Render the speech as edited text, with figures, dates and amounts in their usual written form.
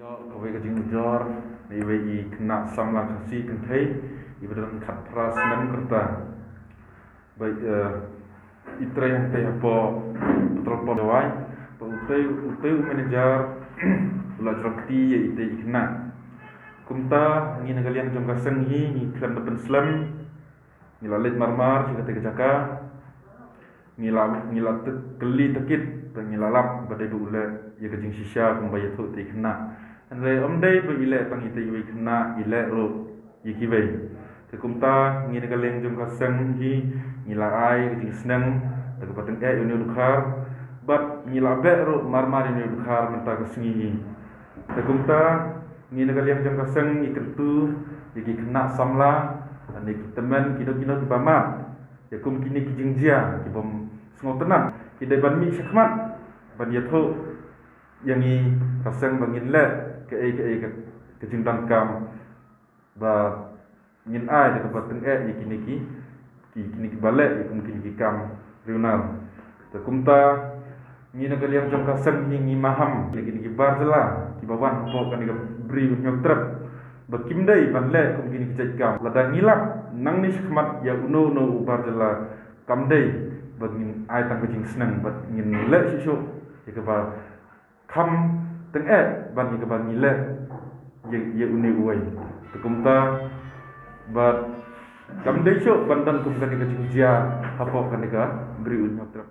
Kawai kajing ujar, iwai kena samlang kasih kentai, ibadan kat pras nem kerta. Baik itra yang teh apa betul podawai, utai manager ulah jerakti ya itai kena. Kumta ni negalian jom kaseng ni kan depan Islam, ni lalit marmar jika teh jaka, ni keli tekit, ni lalap badai bulat ya kajing sisya kumbayat tu itai kena. Andai omdai berilek tang ita iwai kena ilek ro yikibai. Tekumta ngi negaleng jom kaseng hi ngilai kejing seneng tekupateng uni dukhar bat ngilabek ro marmar uni dukhar menta kesengi hi. Tekumta ngi negaleng jom kaseng ikertu yiki kena samla ane teman kino-kino di bamat yakum kini kijing jia kibom sengotenan kidai ban mi syakmat ban yatho yang i kaseng bangin le ke kejing dangkam ba ngin ai de bateng kini balik yakum kini kam rional tekumta ngi negaliang jong kaseng ngi maham kini bar jela ki bawan ho kan beri nyok trep bakim dai ban le kum kini kejai kam ladang ngilap nang ni khmat ya uno bar jela kam dai bagin ai tang kejing seneng bat ngin le sisuk ya ba kam teng ban ni ban ngile ye uni uai tekumta bat kam dai syok bandan kum kan kejing jia apa kan beri unyok trep